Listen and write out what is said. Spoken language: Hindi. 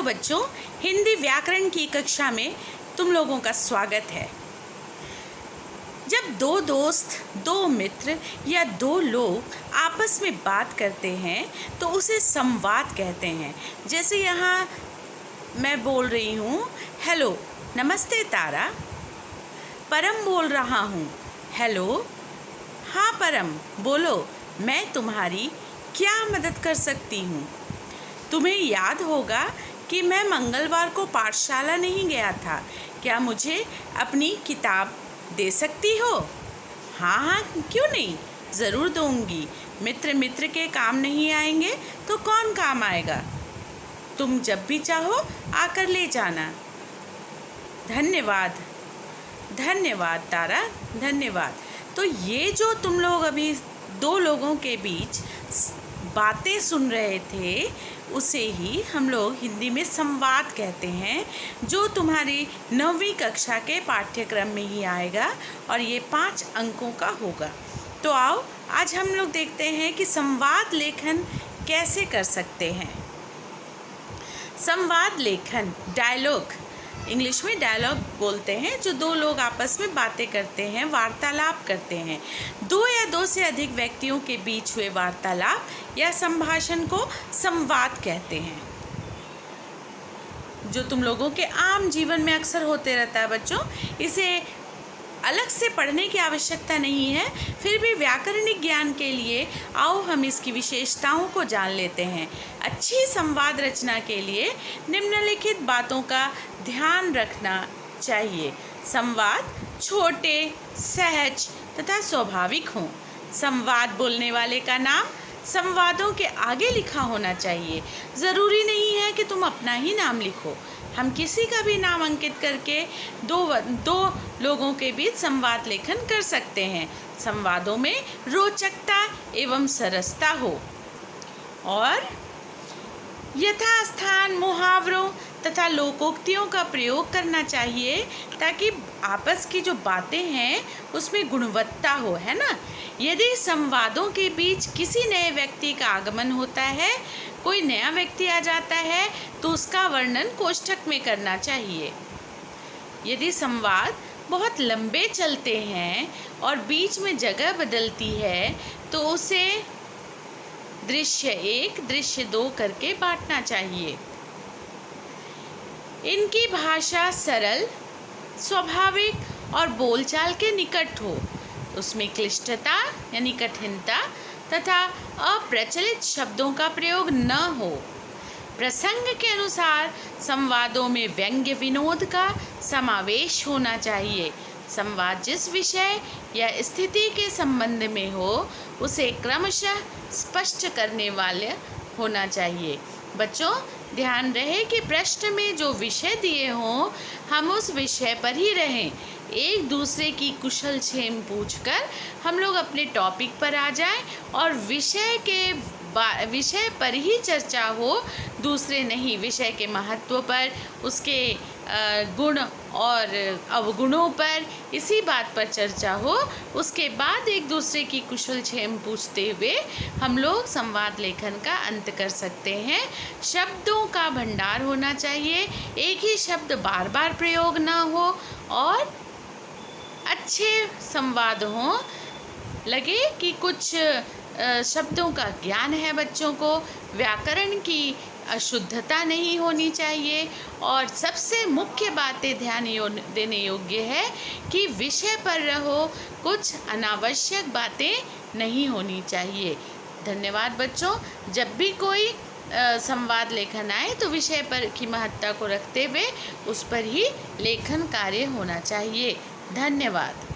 बच्चों, हिंदी व्याकरण की कक्षा में तुम लोगों का स्वागत है। जब दो दोस्त, दो मित्र या दो लोग आपस में बात करते हैं तो उसे संवाद कहते हैं। जैसे यहाँ मैं बोल रही हूँ, हेलो, नमस्ते तारा। परम बोल रहा हूँ, हेलो, हाँ परम, बोलो, मैं तुम्हारी क्या मदद कर सकती हूँ। तुम्हें याद होगा कि मैं मंगलवार को पाठशाला नहीं गया था, क्या मुझे अपनी किताब दे सकती हो? हाँ हाँ, क्यों नहीं, ज़रूर दूंगी। मित्र मित्र के काम नहीं आएंगे तो कौन काम आएगा। तुम जब भी चाहो आकर ले जाना। धन्यवाद धन्यवाद तारा, धन्यवाद। तो ये जो तुम लोग अभी दो लोगों के बीच बातें सुन रहे थे, उसे ही हम लोग हिंदी में संवाद कहते हैं, जो तुम्हारी 9वीं कक्षा के पाठ्यक्रम में ही आएगा और ये 5 अंकों का होगा। तो आओ आज हम लोग देखते हैं कि संवाद लेखन कैसे कर सकते हैं। संवाद लेखन, डायलॉग, इंग्लिश में डायलॉग बोलते हैं, जो दो लोग आपस में बातें करते हैं, वार्तालाप करते हैं। दो या दो से अधिक व्यक्तियों के बीच हुए वार्तालाप या संभाषण को संवाद कहते हैं, जो तुम लोगों के आम जीवन में अक्सर होते रहता है बच्चों। इसे अलग से पढ़ने की आवश्यकता नहीं है, फिर भी व्याकरणिक ज्ञान के लिए आओ हम इसकी विशेषताओं को जान लेते हैं। अच्छी संवाद रचना के लिए निम्नलिखित बातों का ध्यान रखना चाहिए। संवाद छोटे, सहज तथा स्वाभाविक हों। संवाद बोलने वाले का नाम संवादों के आगे लिखा होना चाहिए। ज़रूरी नहीं है कि तुम अपना ही नाम लिखो, हम किसी का भी नाम अंकित करके दो लोगों के बीच संवाद लेखन कर सकते हैं। संवादों में रोचकता एवं सरसता हो और यथास्थान मुहावरों तथा लोकोक्तियों का प्रयोग करना चाहिए, ताकि आपस की जो बातें हैं उसमें गुणवत्ता हो, है ना। यदि संवादों के बीच किसी नए व्यक्ति का आगमन होता है, कोई नया व्यक्ति आ जाता है, तो उसका वर्णन कोष्ठक में करना चाहिए। यदि संवाद बहुत लंबे चलते हैं और बीच में जगह बदलती है, तो उसे दृश्य 1, दृश्य 2 करके बांटना चाहिए। इनकी भाषा सरल, स्वाभाविक और बोलचाल के निकट हो। उसमें क्लिष्टता यानी कठिनता तथा अप्रचलित शब्दों का प्रयोग न हो। प्रसंग के अनुसार संवादों में व्यंग्य विनोद का समावेश होना चाहिए। संवाद जिस विषय या स्थिति के संबंध में हो, उसे क्रमशः स्पष्ट करने वाले होना चाहिए। बच्चों, ध्यान रहे कि प्रश्न में जो विषय दिए हों, हम उस विषय पर ही रहें। एक दूसरे की कुशल क्षेम पूछकर हम लोग अपने टॉपिक पर आ जाएं और विषय पर ही चर्चा हो, दूसरे नहीं। विषय के महत्व पर, उसके गुण और अवगुणों पर, इसी बात पर चर्चा हो। उसके बाद एक दूसरे की कुशल क्षेम पूछते हुए हम लोग संवाद लेखन का अंत कर सकते हैं। शब्दों का भंडार होना चाहिए, एक ही शब्द बार बार प्रयोग ना हो और अच्छे संवाद हों। लगे कि कुछ शब्दों का ज्ञान है बच्चों को, व्याकरण की अशुद्धता नहीं होनी चाहिए और सबसे मुख्य बातें ध्यान देने योग्य है कि विषय पर रहो, कुछ अनावश्यक बातें नहीं होनी चाहिए। धन्यवाद बच्चों। जब भी कोई संवाद लेखन आए तो विषय पर की महत्ता को रखते हुए उस पर ही लेखन कार्य होना चाहिए। धन्यवाद।